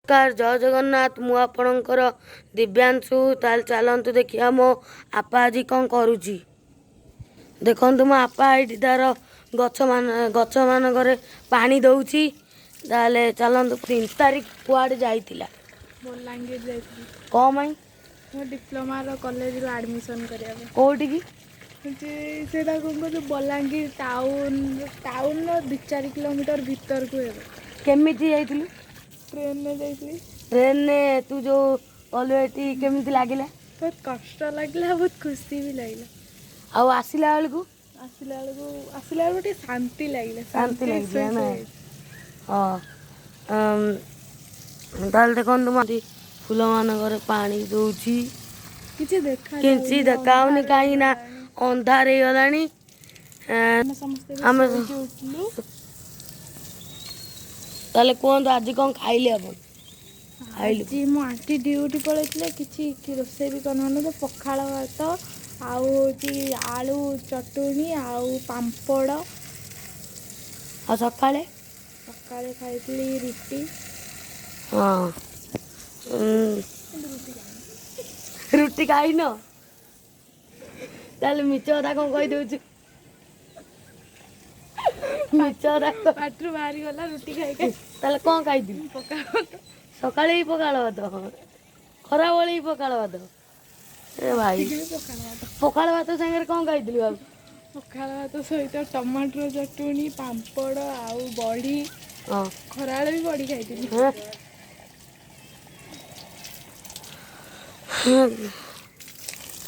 नमस्कार जय जगन्नाथ मु आपणकर दिव्यांशु ताल चलतु देखिए मो आपा आज कौन करुच्ची देखु मो आपा ये तार गछ मानक पानी दौची ताले चलतु 3 तारिख कुआडे जाइतिला बलांगीर जाइए कौन माई मो डिप्लोमा कॉलेज एडमिशन करिया कोठी की से कौन बलांगीर टाउन टाउन 2-4 किलोमीटर भीतर को केमिति जाइतिलु ट्रेन में जाइए ट्रेन ने तू जो अलवेटी केमिति लागिला बहुत कष्ट लगे बहुत खुशी भी लगे आउ आसिला बेलू आसला बेलू शांति लगे शांति लगे ना हाँ ताल देखो तुम फूल मानक पानी दौची किसी देखाऊनी कहीं ना अंधार हो गलानी ताले कहतु आज कौन खाइले अपन जी मो आंटी ड्यूटी पड़े कि रोसे भी करना तो पखाड़ भात आउ हूँ आलू चटुनी आउ पांपड़ आ सकाळे सकाळे खाई रुटी हाँ रुटी खाई न ताले मिछ कथा कौन कही दउछु मिछ कथा पाटरू बाहरी गला रुटी खाई ताले कौन खाई पखाड़ सकाळे ही पखाळ भात खरा बेले ही पखाळ भात ए भाई पखाळ भात संगे कौन खाई बाबू पखाड़ भात सहित टमाटर चटुनी पांपड़ आउ बड़ी हाँ खरा भी बड़ी खाई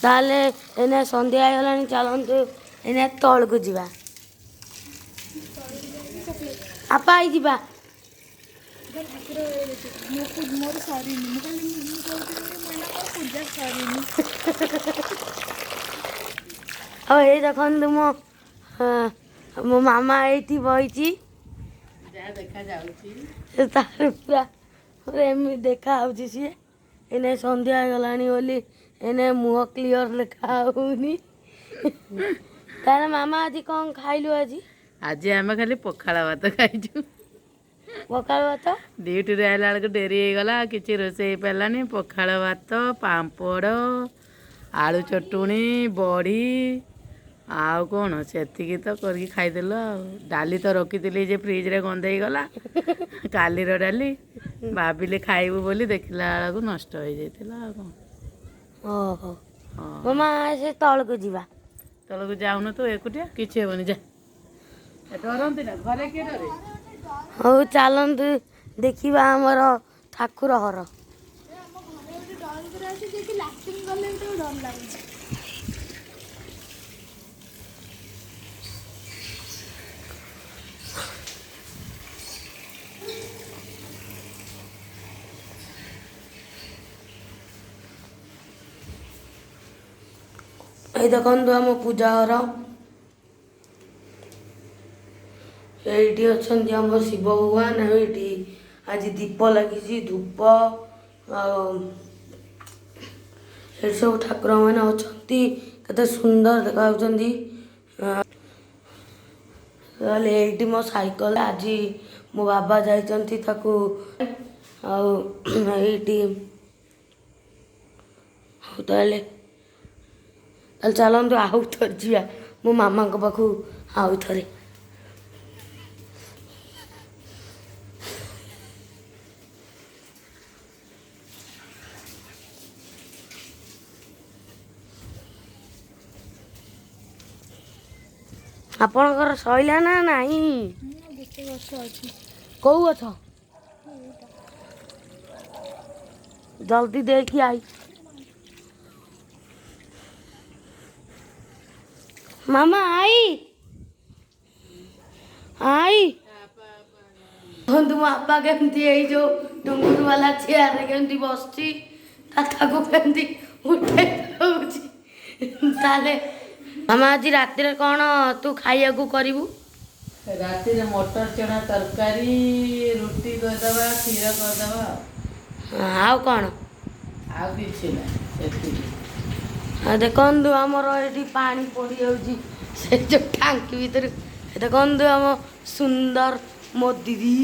ताले एने संध्या गलानी चलतु एने तल को जीवा आपा आई जीवा मोर सरी पूजा सरी अब ये देखु मो मामा ये बही तार पूरा एमि देखा सी एने संध्या गलानी बोली एने मुह क्लीयर देखा होनी तार मामा आज कौन खाइलु आज आम खाली पखाड़ भात खाइचु पखाळ भात ड्यूटी आइला बेलू डेरी हो गला किसी रोसे पारानी पखाड़ भात पांपड़ आलू चटुनी बड़ी आउ कौन से तो करके खाईदेल डाली तो रखी जे फ्रिज रे गंधे गला काली डाली भाविले खाइबू बोली देखला बेलू नष्ट हो जाता ओहो मामा से तल को जीवा तल को जाऊन तू एकुटिया किसी हेनी जा डरती ना घरे किए डरे हौ चलतु देखा आमर ठाकुर घर ये देखु आम पूजा घर ये अच्छा आम शिव भगवान ये आज दीप लगी धूप ये सब ठाकुर मैंने अच्छा केते सुंदर देखा ये मो साइकल आज मो बाबा जाइछंती ताकू ताले चलतु आउ थर जा मो मामा पाखु आउ थे आपणकर सैला ना नहीं कौ गछ जल्दी देखी आई मामा आई आई तुम आपा केमती जो डुंगुर वाला चेयर केमती बसची केमती उठे ताले मामा आज राति कौन तू खाइया करू राति मटर चना तरकारी रुटी करदबा क्षीर करदबा आउ कौन आउ किसी ना देखु आमर ये पानी पड़ जाऊँगी से जो टांकी भीतर देखु आम सुंदर मो दीदी